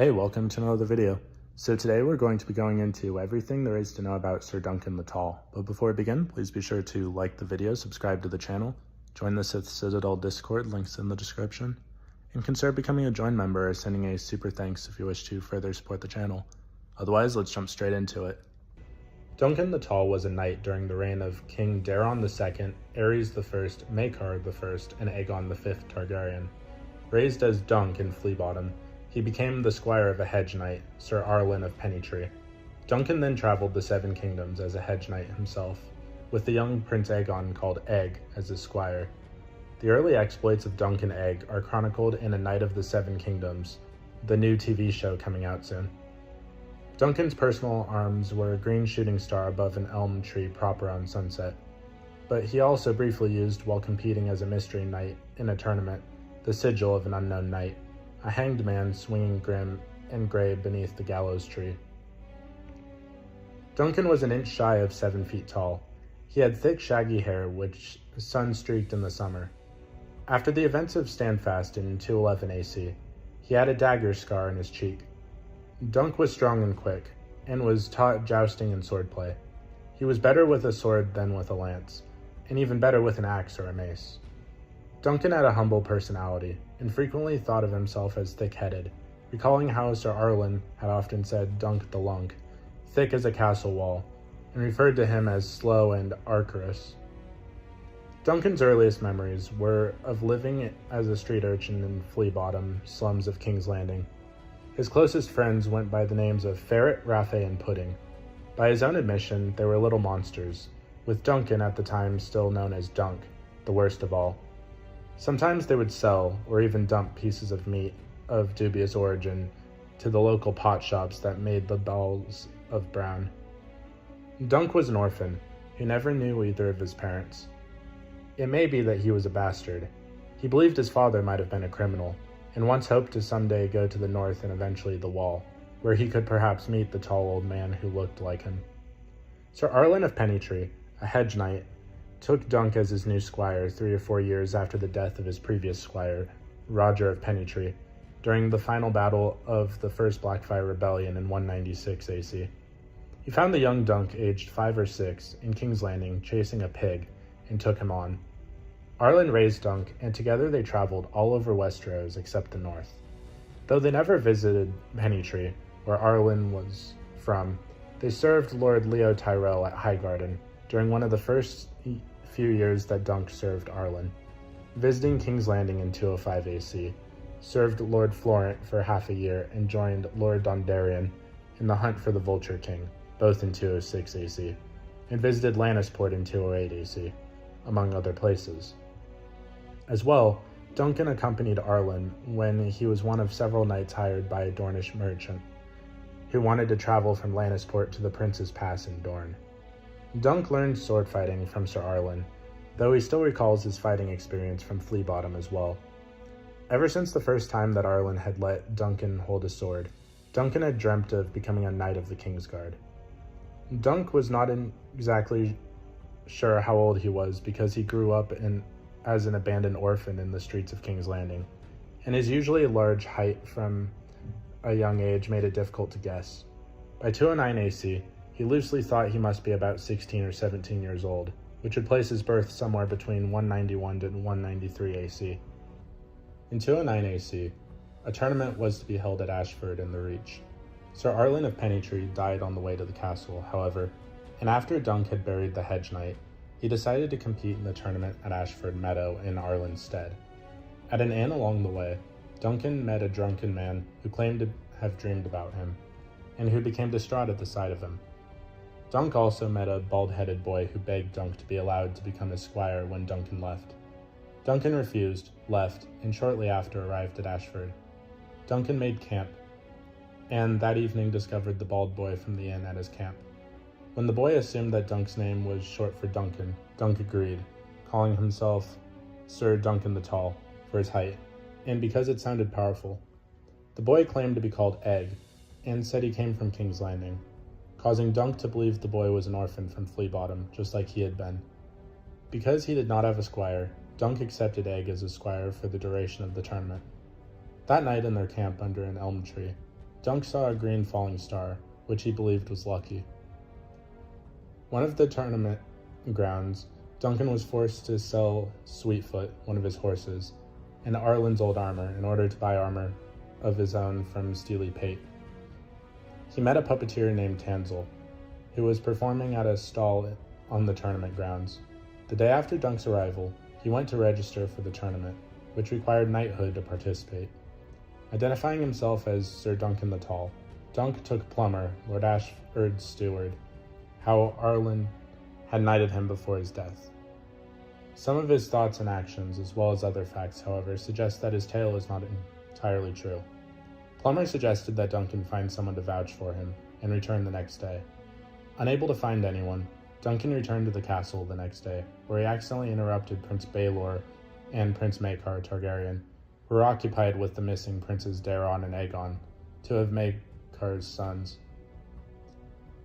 Hey, welcome to another video. So today we're going to be going into everything there is to know about Sir Duncan the Tall. But before we begin, please be sure to like the video, subscribe to the channel, join the Sith Citadel Discord, links in the description, and consider becoming a join member or sending a super thanks if you wish to further support the channel. Otherwise, let's jump straight into it. Duncan the Tall was a knight during the reign of King Daeron II, Aerys I, Maekar I, and Aegon V Targaryen. Raised as Dunk in Fleabottom, he became the squire of a hedge knight, Sir Arlen of Pennytree. Duncan then traveled the Seven Kingdoms as a hedge knight himself, with the young Prince Aegon called Egg as his squire. The early exploits of Duncan Egg are chronicled in A Knight of the Seven Kingdoms, the new TV show coming out soon. Duncan's personal arms were a green shooting star above an elm tree proper on Sunset, but he also briefly used while competing as a mystery knight in a tournament, the sigil of an unknown knight, a hanged man swinging grim and gray beneath the gallows tree. Duncan was an inch shy of 7 feet tall. He had thick shaggy hair which sun-streaked in the summer. After the events of Standfast in 211 AC, he had a dagger scar in his cheek. Dunk was strong and quick, and was taught jousting and swordplay. He was better with a sword than with a lance, and even better with an axe or a mace. Duncan had a humble personality, and frequently thought of himself as thick-headed, recalling how Sir Arlen had often said Dunk the Lunk, thick as a castle wall, and referred to him as slow and archerous. Duncan's earliest memories were of living as a street urchin in Fleabottom slums of King's Landing. His closest friends went by the names of Ferret, Raffe, and Pudding. By his own admission, they were little monsters, with Duncan at the time still known as Dunk, the worst of all. Sometimes they would sell, or even dump pieces of meat of dubious origin to the local pot shops that made the balls of brown. Dunk was an orphan, who never knew either of his parents. It may be that he was a bastard. He believed his father might have been a criminal, and once hoped to someday go to the north and eventually the Wall, where he could perhaps meet the tall old man who looked like him. Sir Arlen of Pennytree, a hedge knight, took Dunk as his new squire 3 or 4 years after the death of his previous squire, Roger of Pennytree, during the final battle of the First Blackfire Rebellion in 196 AC. He found the young Dunk aged 5 or 6 in King's Landing chasing a pig and took him on. Arlen raised Dunk, and together they traveled all over Westeros except the north. Though they never visited Pennytree, where Arlen was from, they served Lord Leo Tyrell at Highgarden during one of the first few years that Dunk served Arlen. Visiting King's Landing in 205 AC, served Lord Florent for half a year, and joined Lord Dondarrion in the hunt for the Vulture King, both in 206 AC, and visited Lannisport in 208 AC, among other places. As well, Duncan accompanied Arlen when he was one of several knights hired by a Dornish merchant, who wanted to travel from Lannisport to the Prince's Pass in Dorne. Dunk learned sword fighting from Sir Arlen, though he still recalls his fighting experience from Fleabottom as well. Ever since the first time that Arlen had let Duncan hold a sword, Duncan had dreamt of becoming a knight of the Kingsguard. Dunk was not exactly sure how old he was because he grew up as an abandoned orphan in the streets of King's Landing, and his usually large height from a young age made it difficult to guess. By 209 AC, he loosely thought he must be about 16 or 17 years old, which would place his birth somewhere between 191 to 193 AC. In 209 AC, a tournament was to be held at Ashford in the Reach. Sir Arlen of Pennytree died on the way to the castle, however, and after Dunk had buried the hedge knight, he decided to compete in the tournament at Ashford Meadow in Arlen's stead. At an inn along the way, Duncan met a drunken man who claimed to have dreamed about him, and who became distraught at the sight of him. Dunk also met a bald-headed boy who begged Dunk to be allowed to become his squire when Duncan left. Duncan refused, left, and shortly after arrived at Ashford. Duncan made camp, and that evening discovered the bald boy from the inn at his camp. When the boy assumed that Dunk's name was short for Duncan, Dunk agreed, calling himself Sir Duncan the Tall for his height, and because it sounded powerful. The boy claimed to be called Egg, and said he came from King's Landing, causing Dunk to believe the boy was an orphan from Fleabottom, just like he had been. Because he did not have a squire, Dunk accepted Egg as his squire for the duration of the tournament. That night in their camp under an elm tree, Dunk saw a green falling star, which he believed was lucky. One of the tournament grounds, Duncan was forced to sell Sweetfoot, one of his horses, and Arlen's old armor in order to buy armor of his own from Steely Pate. He met a puppeteer named Tanzel, who was performing at a stall on the tournament grounds. The day after Dunk's arrival, he went to register for the tournament, which required knighthood to participate. Identifying himself as Sir Duncan the Tall, Dunk took Plummer, Lord Ashford's steward, how Arlen had knighted him before his death. Some of his thoughts and actions, as well as other facts, however, suggest that his tale is not entirely true. Plummer suggested that Duncan find someone to vouch for him and return the next day. Unable to find anyone, Duncan returned to the castle the next day, where he accidentally interrupted Prince Baelor and Prince Maekar Targaryen, who were occupied with the missing Princes Daeron and Aegon, two of Maekar's sons.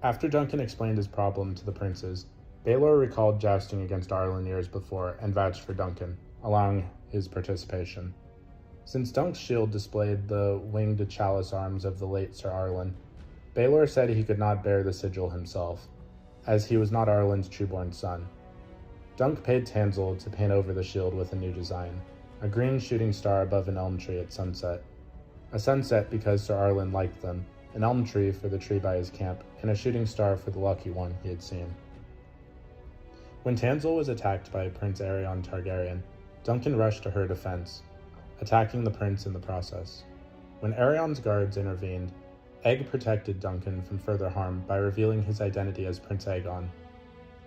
After Duncan explained his problem to the princes, Baelor recalled jousting against Arlen years before and vouched for Duncan, allowing his participation. Since Dunk's shield displayed the winged chalice arms of the late Sir Arlen, Baelor said he could not bear the sigil himself, as he was not Arlen's trueborn son. Dunk paid Tanzel to paint over the shield with a new design, a green shooting star above an elm tree at sunset. A sunset because Sir Arlen liked them, an elm tree for the tree by his camp, and a shooting star for the lucky one he had seen. When Tanzel was attacked by Prince Aerion Targaryen, Duncan rushed to her defense, attacking the prince in the process. When Aerion's guards intervened, Egg protected Duncan from further harm by revealing his identity as Prince Aegon.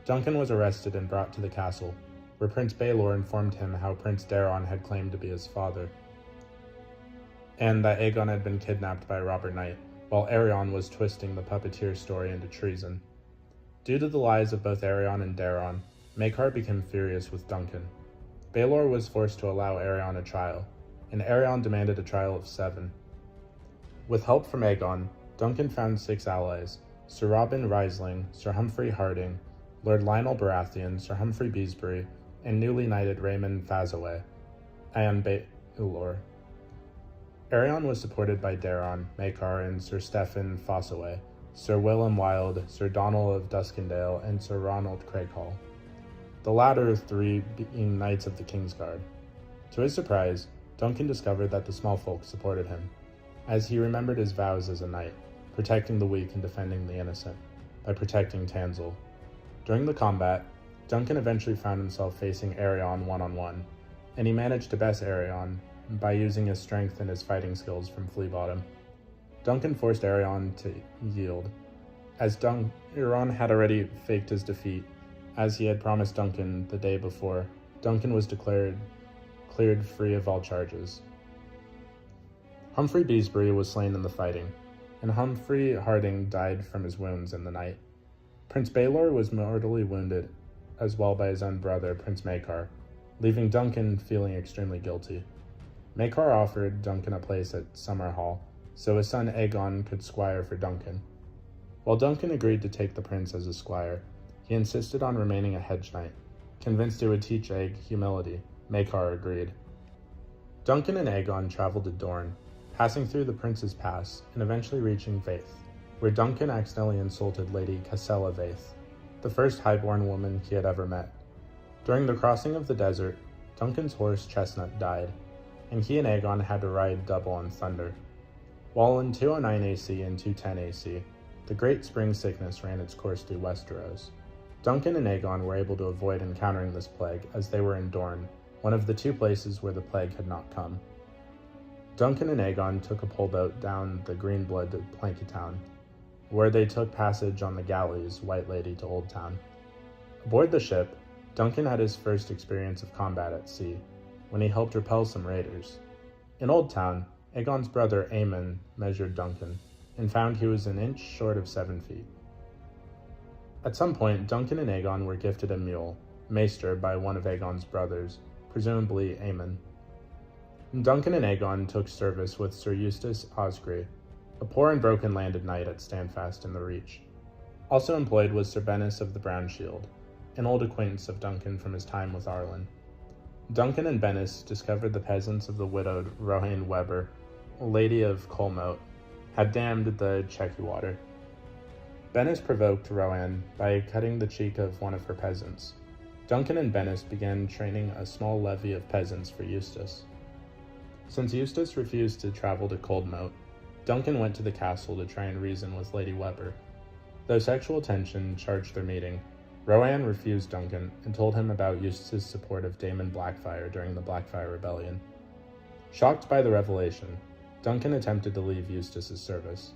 Duncan was arrested and brought to the castle, where Prince Baelor informed him how Prince Daeron had claimed to be his father, and that Aegon had been kidnapped by Robert Knight, while Aerion was twisting the puppeteer story into treason. Due to the lies of both Aerion and Daeron, Maekar became furious with Duncan. Baelor was forced to allow Aerion a trial, and Aerion demanded a trial of 7. With help from Aegon, Duncan found 6 allies: Sir Robin Rysling, Sir Humphrey Harding, Lord Lionel Baratheon, Sir Humphrey Beesbury, and newly knighted Ramin Fazaway, and Baelor. Aerion was supported by Daeron, Maekar, and Sir Stephen Fossaway, Sir Willem Wilde, Sir Donald of Duskendale, and Sir Ronald Craighall, the latter 3 being knights of the Kingsguard. To his surprise, Duncan discovered that the small folk supported him, as he remembered his vows as a knight, protecting the weak and defending the innocent, by protecting Tanzel. During the combat, Duncan eventually found himself facing Aerion one-on-one, and he managed to best Aerion by using his strength and his fighting skills from Fleabottom. Duncan forced Aerion to yield, as Aerion had already faked his defeat, as he had promised Duncan the day before. Duncan was cleared free of all charges. Humphrey Beesbury was slain in the fighting, and Humphrey Harding died from his wounds in the night. Prince Baelor was mortally wounded as well by his own brother, Prince Maekar, leaving Duncan feeling extremely guilty. Maekar offered Duncan a place at Summerhall, so his son Aegon could squire for Duncan. While Duncan agreed to take the prince as a squire, he insisted on remaining a hedge knight. Convinced it would teach Aeg humility, Maekar agreed. Duncan and Aegon traveled to Dorne, passing through the Prince's Pass and eventually reaching Vaith, where Duncan accidentally insulted Lady Cassella Vaith, the first highborn woman he had ever met. During the crossing of the desert, Duncan's horse Chestnut died, and he and Aegon had to ride double on Thunder. While in 209 AC and 210 AC, the Great Spring Sickness ran its course through Westeros. Duncan and Aegon were able to avoid encountering this plague as they were in Dorne, one of the 2 places where the plague had not come. Duncan and Aegon took a poleboat down the Greenblood to Plankytown, where they took passage on the galleys White Lady to Old Town. Aboard the ship, Duncan had his first experience of combat at sea, when he helped repel some raiders. In Old Town, Aegon's brother Aemon measured Duncan, and found he was an inch short of 7 feet. At some point, Duncan and Aegon were gifted a mule, Maester by one of Aegon's brothers, presumably Aemon. Duncan and Aegon took service with Sir Eustace Osgrey, a poor and broken-landed knight at Standfast in the Reach. Also employed was Sir Bennis of the Brown Shield, an old acquaintance of Duncan from his time with Arlen. Duncan and Bennis discovered the peasants of the widowed Rohain Weber, Lady of Colmote, had dammed the Chequy water. Bennis provoked Rowan by cutting the cheek of one of her peasants. Duncan and Bennis began training a small levy of peasants for Eustace. Since Eustace refused to travel to Coldmoat, Duncan went to the castle to try and reason with Lady Weber. Though sexual tension charged their meeting, Rowan refused Duncan and told him about Eustace's support of Daemon Blackfyre during the Blackfyre Rebellion. Shocked by the revelation, Duncan attempted to leave Eustace's service,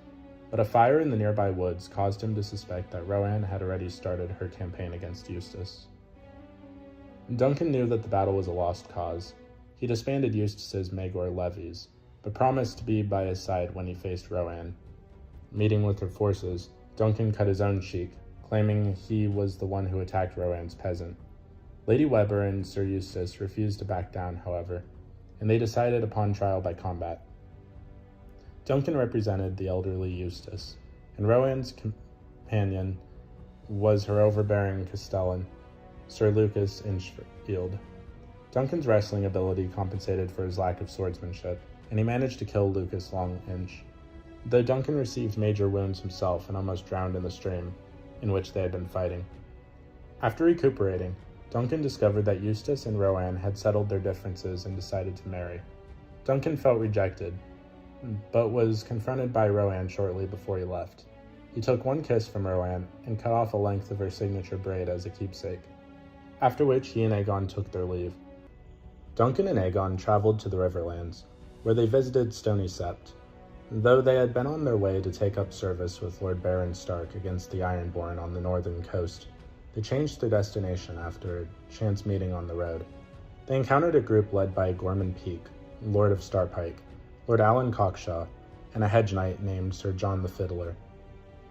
but a fire in the nearby woods caused him to suspect that Rowan had already started her campaign against Eustace. Duncan knew that the battle was a lost cause. He disbanded Eustace's Maegor levies, but promised to be by his side when he faced Rowan. Meeting with her forces, Duncan cut his own cheek, claiming he was the one who attacked Rowan's peasant. Lady Weber and Sir Eustace refused to back down, however, and they decided upon trial by combat. Duncan represented the elderly Eustace, and Rowan's companion was her overbearing castellan, Sir Lucas Inchfield. Duncan's wrestling ability compensated for his lack of swordsmanship, and he managed to kill Lucas Long Inch, though Duncan received major wounds himself and almost drowned in the stream in which they had been fighting. After recuperating, Duncan discovered that Eustace and Rowan had settled their differences and decided to marry. Duncan felt rejected, but was confronted by Rowan shortly before he left. He took one kiss from Rowan and cut off a length of her signature braid as a keepsake, after which he and Aegon took their leave. Duncan and Aegon traveled to the Riverlands, where they visited Stony Sept. Though they had been on their way to take up service with Lord Baron Stark against the Ironborn on the northern coast, they changed their destination after a chance meeting on the road. They encountered a group led by Gorman Peake, Lord of Starpike, Lord Alan Cockshaw, and a hedge knight named Sir John the Fiddler.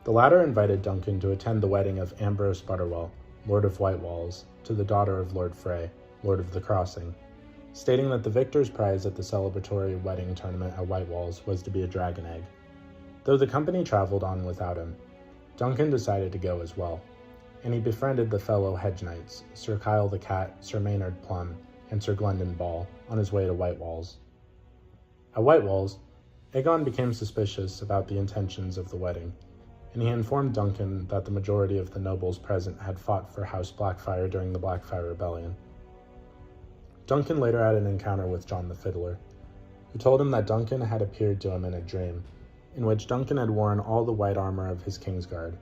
The latter invited Duncan to attend the wedding of Ambrose Butterwell, Lord of White Walls, to the daughter of Lord Frey, Lord of the Crossing, stating that the victor's prize at the celebratory wedding tournament at White Walls was to be a dragon egg. Though the company traveled on without him, Duncan decided to go as well, and he befriended the fellow hedge knights, Sir Kyle the Cat, Sir Maynard Plum, and Sir Glendon Ball, on his way to White Walls. At White Walls, Aegon became suspicious about the intentions of the wedding, and he informed Duncan that the majority of the nobles present had fought for House Blackfyre during the Blackfyre Rebellion. Duncan later had an encounter with John the Fiddler, who told him that Duncan had appeared to him in a dream, in which Duncan had worn all the white armor of his Kingsguard.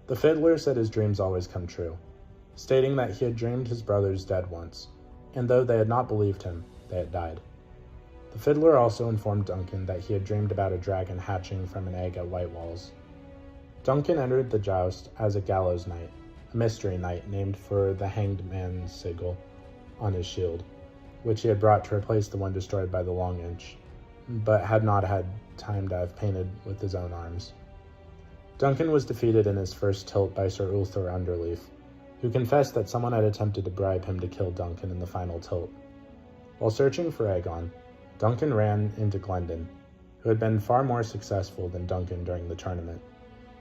The Fiddler said his dreams always come true, stating that he had dreamed his brothers dead once, and though they had not believed him, they had died. The Fiddler also informed Duncan that he had dreamed about a dragon hatching from an egg at White Walls. Duncan entered the joust as a gallows knight, a mystery knight named for the hanged man's sigil on his shield, which he had brought to replace the one destroyed by the Long Inch, but had not had time to have painted with his own arms. Duncan was defeated in his first tilt by Sir Ulthor Underleaf, who confessed that someone had attempted to bribe him to kill Duncan in the final tilt. While searching for Aegon, Duncan ran into Glendon, who had been far more successful than Duncan during the tournament,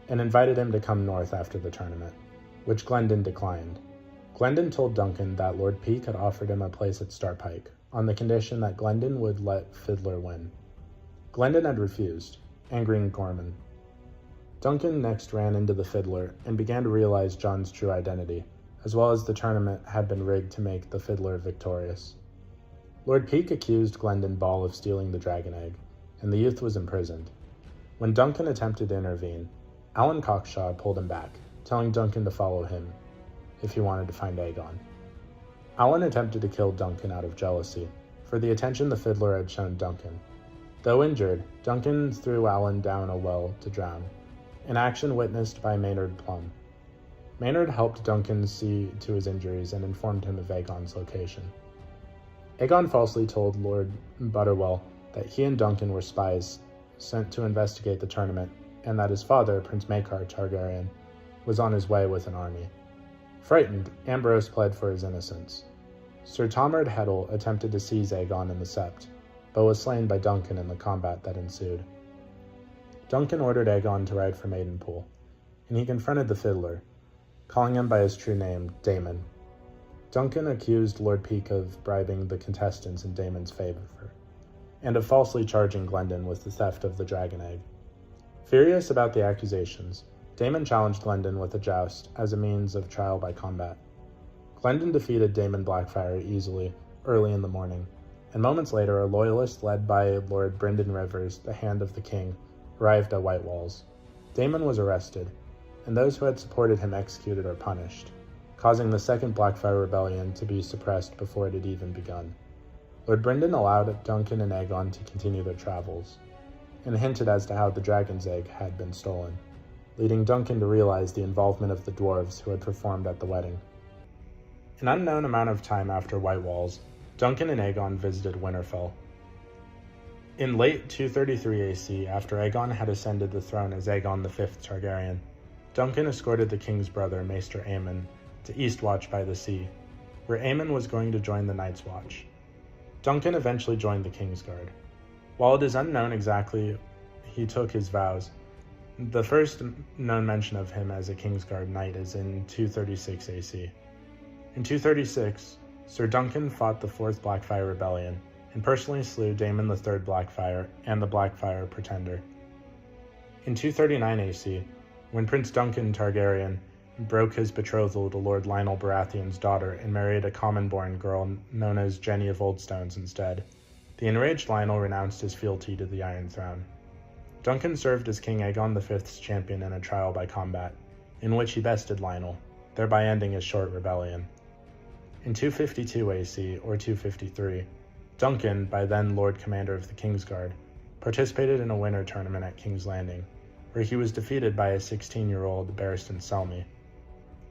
and invited him to come north after the tournament, which Glendon declined. Glendon told Duncan that Lord Peake had offered him a place at Starpike, on the condition that Glendon would let Fiddler win. Glendon had refused, angering Gorman. Duncan next ran into the Fiddler and began to realize John's true identity, as well as the tournament had been rigged to make the Fiddler victorious. Lord Peake accused Glendon Ball of stealing the dragon egg, and the youth was imprisoned. When Duncan attempted to intervene, Alan Cockshaw pulled him back, telling Duncan to follow him if he wanted to find Aegon. Alan attempted to kill Duncan out of jealousy for the attention the Fiddler had shown Duncan. Though injured, Duncan threw Alan down a well to drown, an action witnessed by Maynard Plum. Maynard helped Duncan see to his injuries and informed him of Aegon's location. Aegon falsely told Lord Butterwell that he and Duncan were spies sent to investigate the tournament, and that his father, Prince Maekar Targaryen, was on his way with an army. Frightened, Ambrose pled for his innocence. Sir Tomard Heddle attempted to seize Aegon in the Sept, but was slain by Duncan in the combat that ensued. Duncan ordered Aegon to ride for Maidenpool, and he confronted the Fiddler, calling him by his true name, Daemon. Duncan accused Lord Peake of bribing the contestants in Daemon's favor, and of falsely charging Glendon with the theft of the dragon egg. Furious about the accusations, Daemon challenged Glendon with a joust as a means of trial by combat. Glendon defeated Daemon Blackfyre easily early in the morning, and moments later a loyalist led by Lord Brynden Rivers, the Hand of the King, arrived at White Walls. Daemon was arrested, and those who had supported him executed or punished, causing the Second Blackfyre Rebellion to be suppressed before it had even begun. Lord Brynden allowed Duncan and Aegon to continue their travels, and hinted as to how the dragon's egg had been stolen, leading Duncan to realize the involvement of the dwarves who had performed at the wedding. An unknown amount of time after White Walls, Duncan and Aegon visited Winterfell. In late 233 AC, after Aegon had ascended the throne as Aegon V Targaryen, Duncan escorted the king's brother, Maester Aemon, to Eastwatch by the Sea, where Aemon was going to join the Night's Watch. Duncan eventually joined the Kingsguard. While it is unknown exactly he took his vows, the first known mention of him as a Kingsguard knight is in 236 AC. In 236, Sir Duncan fought the Fourth Blackfyre Rebellion and personally slew Daemon III Blackfyre and the Blackfyre Pretender. In 239 AC, when Prince Duncan Targaryen broke his betrothal to Lord Lionel Baratheon's daughter and married a common-born girl known as Jenny of Oldstones instead, the enraged Lionel renounced his fealty to the Iron Throne. Duncan served as King Aegon V's champion in a trial by combat, in which he bested Lionel, thereby ending his short rebellion. In 252 AC, or 253, Duncan, by then Lord Commander of the Kingsguard, participated in a winter tournament at King's Landing, where he was defeated by a 16-year-old Barristan Selmy.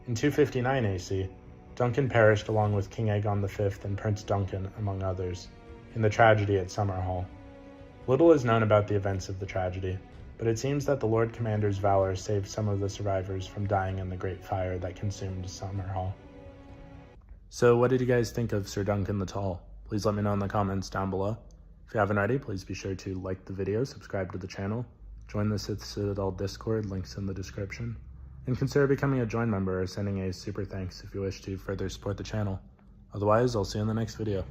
In 259 AC, Duncan perished along with King Aegon V and Prince Duncan, among others, in the tragedy at Summerhall. Little is known about the events of the tragedy, but it seems that the Lord Commander's valor saved some of the survivors from dying in the Great Fire that consumed Summerhall. So what did you guys think of Sir Duncan the Tall? Please let me know in the comments down below. If you haven't already, please be sure to like the video, subscribe to the channel, join the Sith Citadel Discord, links in the description, and consider becoming a join member or sending a super thanks if you wish to further support the channel. Otherwise, I'll see you in the next video.